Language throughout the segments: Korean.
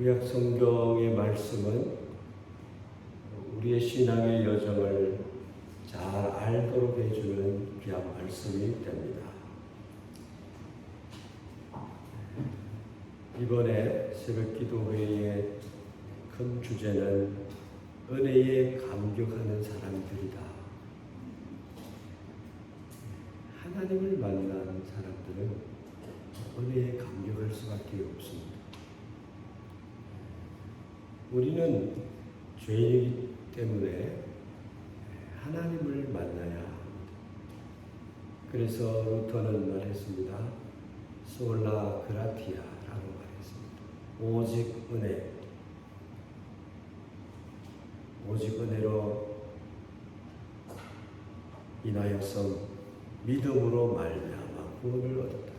구약 성경의 말씀은 우리의 신앙의 여정을 잘 알도록 해주는 귀한 말씀이 됩니다. 이번에 새벽 기도회의 큰 주제는 은혜에 감격하는 사람들이다. 하나님을 만난 사람들은 은혜에 감격할 수밖에 없습니다. 우리는 죄인이기 때문에 하나님을 만나야 합니다. 그래서 루터는 말했습니다. 솔라 그라티아라고 말했습니다. 오직 은혜, 오직 은혜로 인하여서 믿음으로 말미암아 구원을 얻었다.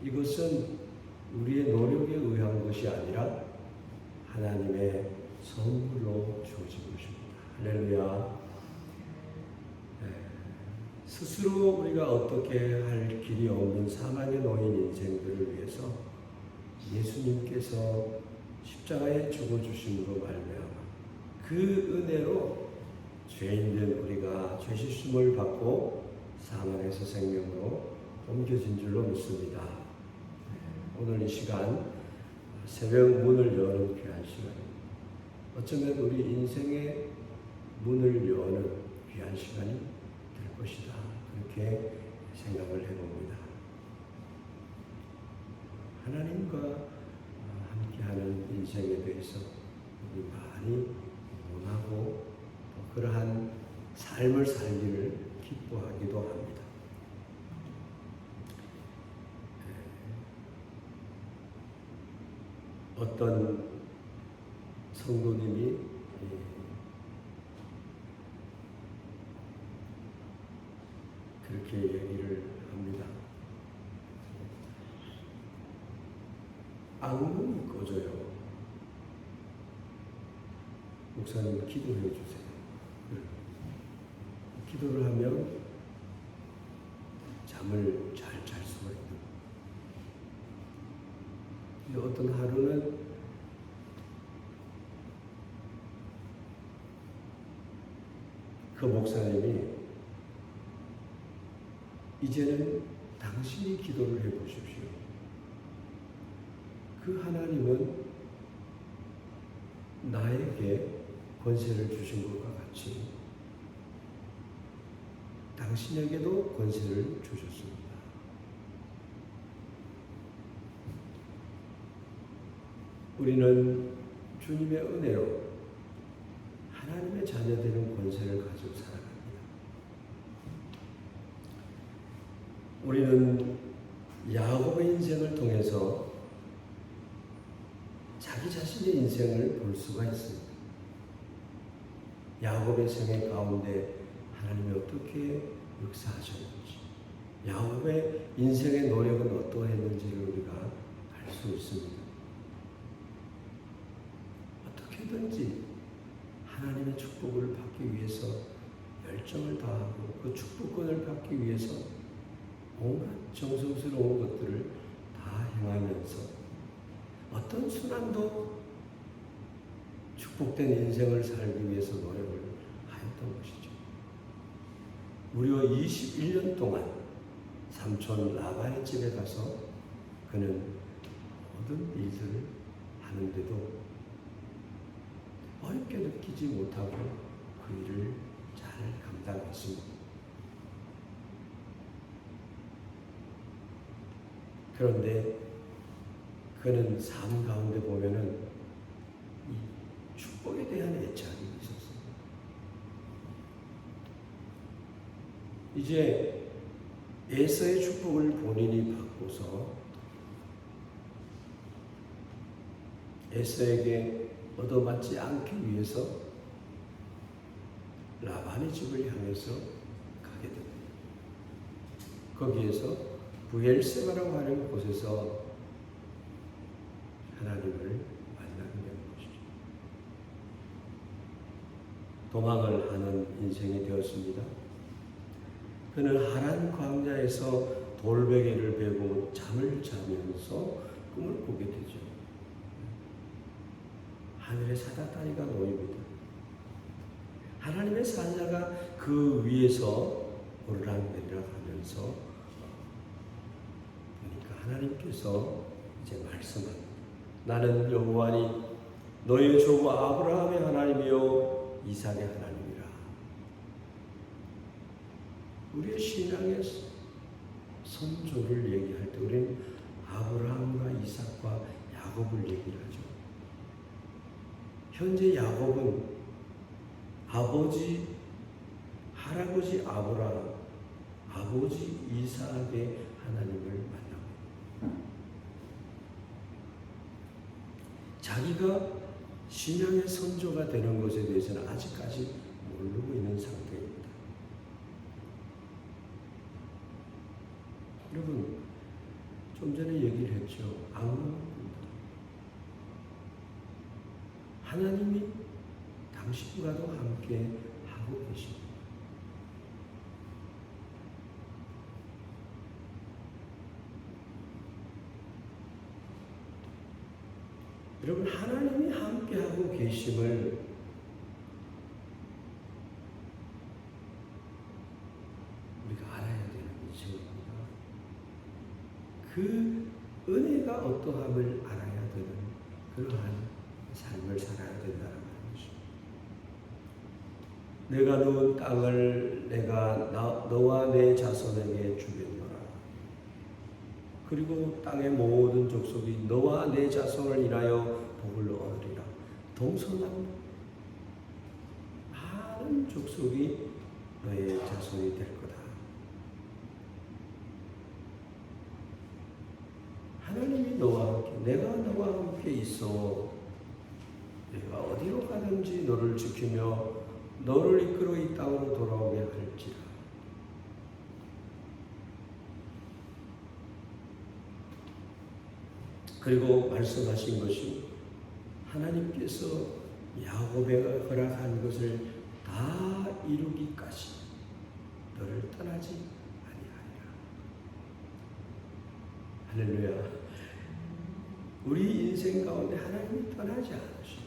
이것은 우리의 노력에 의한 것이 아니라 하나님의 선물로 주어진 것입니다. 할렐루야. 스스로 우리가 어떻게 할 길이 없는 사망에 놓인 인생들을 위해서 예수님께서 십자가에 죽어주심으로 말미암아 그 은혜로 죄인된 우리가 죄짓음을 받고 사망에서 생명으로 옮겨진 줄로 믿습니다. 오늘 이 시간 새벽 문을 여는 귀한 시간입니다. 어쩌면 우리 인생의 문을 여는 귀한 시간이 될 것이다. 그렇게 생각을 해봅니다. 하나님과 함께하는 인생에 대해서 우리 많이 원하고 그러한 삶을 살기를 기뻐하기도 합니다. 어떤 성도님이 그렇게 얘기를 합니다. 악몽이 꺼져요. 목사님 기도해 주세요. 기도를 하면 잠을 잘 잘 수가 있는. 어떤 하루는 그 목사님이 이제는 당신이 기도를 해보십시오. 그 하나님은 나에게 권세를 주신 것과 같이 당신에게도 권세를 주셨습니다. 우리는 주님의 은혜로 하나님의 자녀되는 권세를 가지고 살아갑니다. 우리는 야곱의 인생을 통해서 자기 자신의 인생을 볼 수가 있습니다. 야곱의 생애 가운데 하나님이 어떻게 역사하셨는지, 야곱의 인생의 노력은 어떠했는지를 우리가 알 수 있습니다. 어떻게든지 하나님의 축복을 받기 위해서 열정을 다하고 그 축복권을 받기 위해서 온갖 정성스러운 것들을 다 행하면서 어떤 순간도 축복된 인생을 살기 위해서 노력을 하였던 것이죠. 무려 21년 동안 삼촌 라반의 집에 가서 그는 모든 일들을 하는데도 어렵게 느끼지 못하고 그 일을 잘 감당했습니다. 그런데 그는 삶 가운데 보면은 이 축복에 대한 애착이 있었습니다. 이제 에서의 축복을 본인이 받고서 에서에게 얻어맞지 않기 위해서 라반의 집을 향해서 가게 됩니다. 거기에서 부엘세바라고 하는 곳에서 하나님을 만나게 되는 것이죠. 도망을 하는 인생이 되었습니다. 그는 하란 광야에서 돌베개를 베고 잠을 자면서 꿈을 꾸게 되죠. 하늘의 사닥다리가 놓입니다. 하나님의 산자가 그 위에서 오르락내리락 하면서 보니까 하나님께서 이제 말씀합니다. 나는 여호와니 너의 조부 아브라함의 하나님이요 이삭의 하나님이라. 우리의 신앙의 선조를 얘기할 때 우리는 아브라함과 이삭과 야곱을 얘기하죠. 현재 야곱은 아버지, 할아버지 아브라함, 아버지 이삭의 하나님을 만나고 자기가 신앙의 선조가 되는 것에 대해서는 아직까지 모르고 있는 상태입니다. 여러분, 좀 전에 얘기를 했죠. 악몽입니다. 하나님이 당신과도 함께 하고 계십니다. 여러분, 하나님이 함께하고 계심을 우리가 알아야 되는 일입니다. 그 은혜가 어떠함을 알아야 되는 그러한 삶을 살아야 된다는 것입니다. 내가 누운 땅을 내가 너와 내 자손에게 주겠노라. 그리고 땅의 모든 족속이 너와 내 자손을 인하여 복을 얻으리라. 동서남 많은 족속이 너의 자손이 될 거다. 하나님이 너와 함께, 내가 너와 함께 있어. 내가 어디로 가든지 너를 지키며 너를 이끌어 이 땅으로 돌아오게 할지라. 그리고 말씀하신 것이 하나님께서 야곱에게 허락한 것을 다 이루기까지 너를 떠나지 아니하리라. 할렐루야. 우리 인생 가운데 하나님이 떠나지 않으십니다.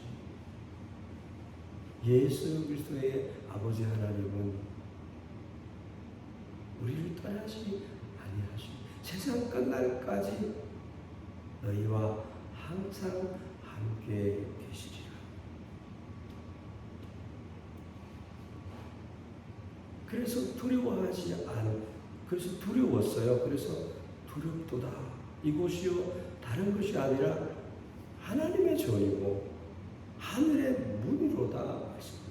예수 그리스도의 아버지 하나님은 우리를 떠나지 아니하십니다. 세상 끝날까지 너희와 항상 함께 계시리라. 그래서 두려워하지 않은, 그래서 두려웠어요. 그래서 두렵도다. 이곳이요 다른 것이 아니라 하나님의 전이고 하늘의 문이로다 말씀하셨습니다.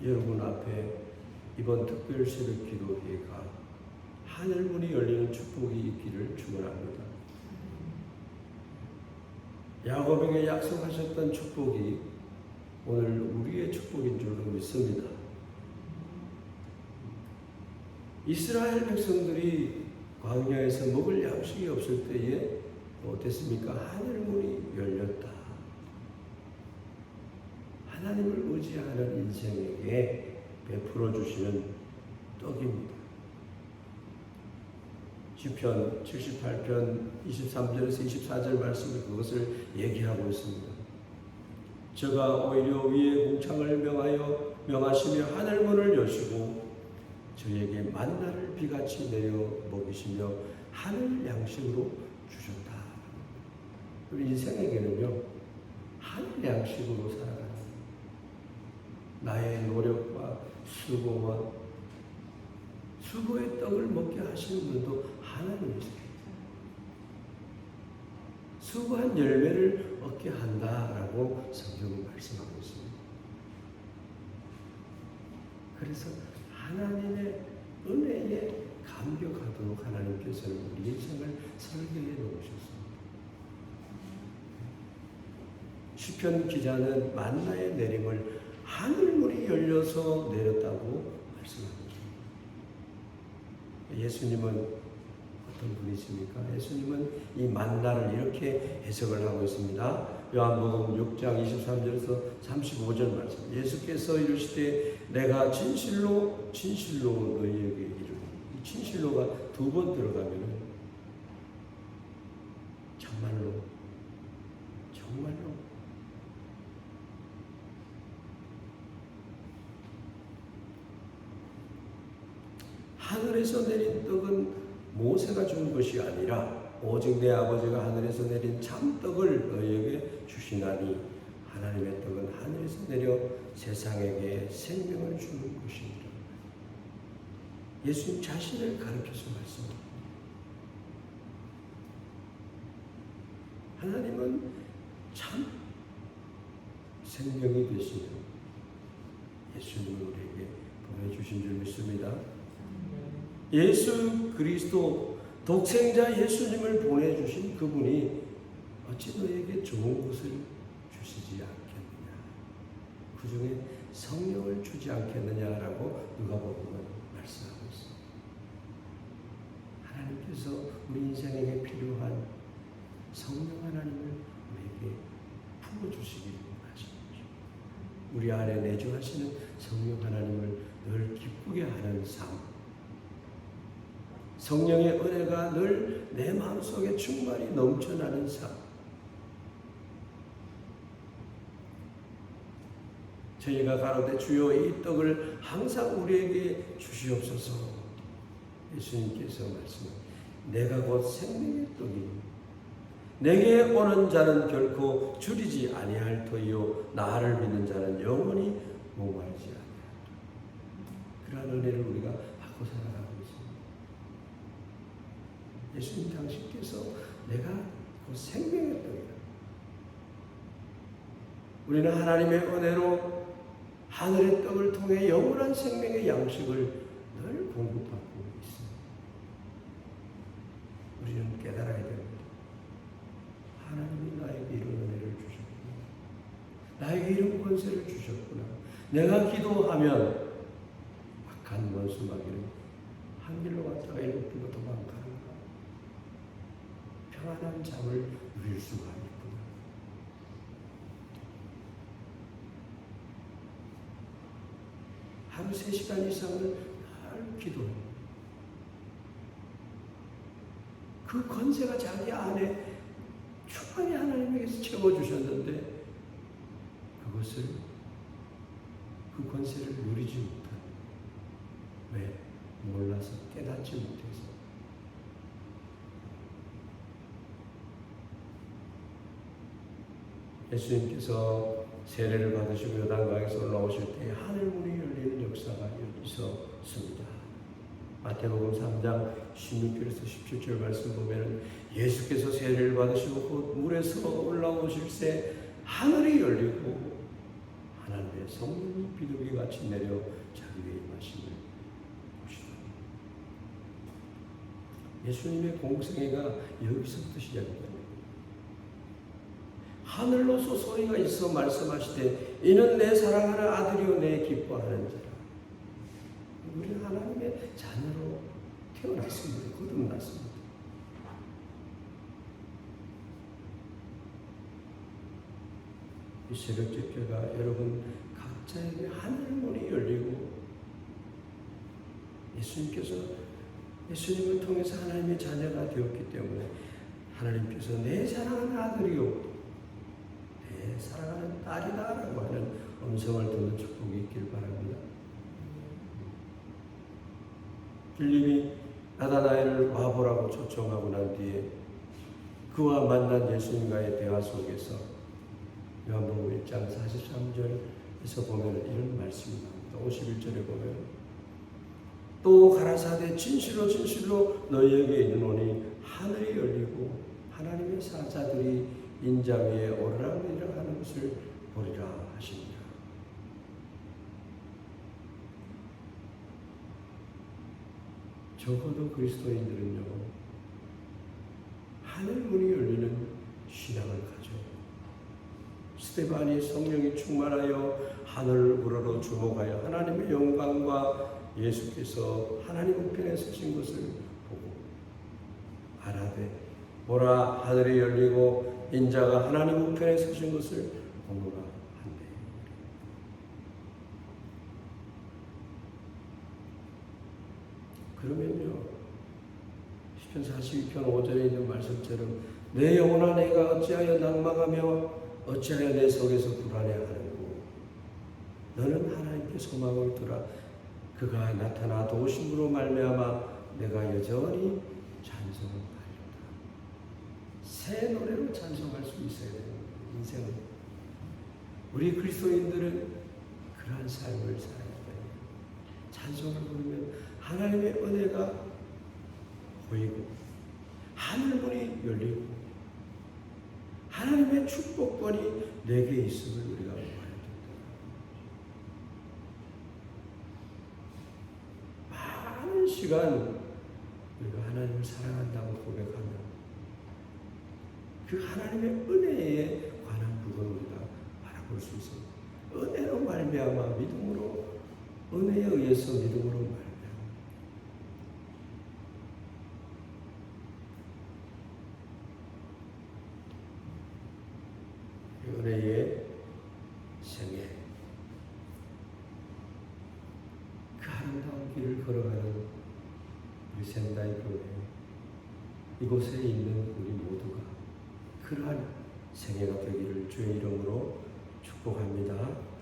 여러분 앞에 이번 특별 새벽 기도회가 하늘 문이 열리는 축복이 있기를 축원합니다. 야곱에게 약속하셨던 축복이 오늘 우리의 축복인 줄로 믿습니다. 이스라엘 백성들이 광야에서 먹을 양식이 없을 때에 어땠습니까? 하늘 문이 열렸다. 하나님을 의지하는 인생에게 베풀어 주시는 떡입니다. 시편 78편 23절에서 24절 말씀이 그것을 얘기하고 있습니다. 저가 오히려 위에 공창을 명하시며 하늘문을 여시고 저에게 만나를 비같이 내려 먹이시며 하늘 양식으로 주셨다. 우리 인생에게는요 하늘 양식으로 살아가는 나의 노력과 수고의 떡을 먹게 하시는 분도 하나님이십니다. 수고한 열매를 얻게 한다라고 성경은 말씀하고 있습니다. 그래서 하나님의 은혜에 감격하도록 하나님께서는 우리 인생을 설계해 놓으셨습니다. 시편 기자는 만나의 내림을 하늘문이 열려서 내렸다고 말씀합니다. 예수님은 어떤 분이십니까? 예수님은 이 만나를 이렇게 해석을 하고 있습니다. 요한복음 6장 23절에서 35절 말씀. 예수께서 이르시되 내가 진실로 너희에게 이르노니. 이 진실로가 두 번 들어가면 참말로 하늘에서 내린 떡은 모세가 준 것이 아니라 오직 내 아버지가 하늘에서 내린 참떡을 너희에게 주시나니 하나님의 떡은 하늘에서 내려 세상에게 생명을 주는 것입니다. 예수님 자신을 가르쳐서 말씀합니다. 하나님은 참 생명이 되시는 예수님을 우리에게 보내주신 줄 믿습니다. 예수 그리스도 독생자 예수님을 보내주신 그분이 어찌 너에게 좋은 것을 주시지 않겠느냐, 그 중에 성령을 주지 않겠느냐라고 누가복음은 말씀하고 있습니다. 하나님께서 우리 인생에게 필요한 성령 하나님을 우리에게 풀어주시기를 원하십니다. 우리 안에 내주하시는 성령 하나님을 늘 기쁘게 하는 삶, 성령의 은혜가 늘 내 마음속에 충만히 넘쳐나는 삶, 저희가 가로되 주여 이 떡을 항상 우리에게 주시옵소서. 예수님께서 말씀하십니다. 내가 곧 생명의 떡이니 내게 오는 자는 결코 줄이지 아니할 터이요 나를 믿는 자는 영원히 목마르지 아니하리라. 그러한 은혜를 우리가 받고 살아가고 있습니다. 예수님 당신께서 내가 곧 생명의 떡이라. 우리는 하나님의 은혜로 하늘의 떡을 통해 영원한 생명의 양식을 늘 공급받고 있습니다. 우리는 깨달아야 됩니다. 하나님이 나에게 이런 은혜를 주셨구나. 나에게 이런 권세를 주셨구나. 내가 기도하면 악한 원수 마귀는 한 길로 갔다가 일곱 길로 도망가는가. 평안한 잠을 누릴 수가 있구나. 하루 3시간 이상을 늘 기도합니다. 그 권세가 자기 안에 충만히 하나님에게서 채워주셨는데 그 권세를 누리지 못한, 왜? 몰라서 깨닫지 못해서. 예수님께서 세례를 받으시고 요단강에서 올라오실 때 하늘 문이 열리는 역사가 있었습니다. 마태복음 3장 16절에서 17절 말씀 보면은 예수께서 세례를 받으시고 곧 물에서 올라오실 때 하늘이 열리고 하나님의 성령이 비둘기같이 내려 자기 위에 임하심을 보시더라. 예수님의 공생애가 여기서부터 시작됩니다. 하늘로서 소리가 있어 말씀하시되 이는 내 사랑하는 아들이요 내 기뻐하는 자라. 우리는 하나님의 자녀로 태어났습니다. 거듭났습니다. 이 새벽 집회가 여러분 각자에게 하늘 문이 열리고 예수님을 통해서 하나님의 자녀가 되었기 때문에 하나님께서 내 사랑하는 아들이요 내 사랑하는 딸이다라고 하는 음성을 듣는 축복이 있길 바랍니다. 빌립이 나다나엘을 와보라고 초청하고 난 뒤에 그와 만난 예수님과의 대화 속에서 요한복음 1장 43절에서 보면 이런 말씀이 나옵니다. 51절에 보면 또 가라사대 진실로 진실로 너희에게 이르노니 하늘이 열리고 하나님의 사자들이 인자 위에 오르락내리락 하는 것을 보리라 하십니다. 적어도 그리스도인들은요, 하늘 문이 열리는 신앙을 가져 스데반이 성령이 충만하여 하늘을 우러러 주목하여 하나님의 영광과 예수께서 하나님 우편에 서신 것을 보고 알아되 보라 하늘이 열리고 인자가 하나님 우편에 서신 것을 보노라 한대. 그러면요, 시편 42편 5절에 있는 말씀처럼 내 영혼아 내가 어찌하여 낭망하며 어찌하여 내 속에서 불안해하는고 너는 하나님께 소망을 두라. 그가 나타나 도우심으로 말미암아 내가 여전히 찬송을 하리로다. 새 노래로 찬송할 수 있어야 되는 거예요. 인생은. 우리 그리스도인들은 그러한 삶을 살아야 돼요. 찬송을 부르면 하나님의 은혜가 보이고 하늘문이 열리고 하나님의 축복권이 내게 있음을 우리가 봐야 된다. 많은 시간 우리가 하나님을 사랑한다고 고백하면 그 하나님의 은혜에 관한 부분을 우리가 바라볼 수 있습니다. 은혜로 말미암아 믿음으로, 은혜에 의해서 믿음으로 말미암아 은혜의 생애, 그 아름다운 길을 걸어가는 우리仙台 교회, 이곳에 있는 우리 모두가 그러한 생애가 되기를 주의 이름으로 축복합니다.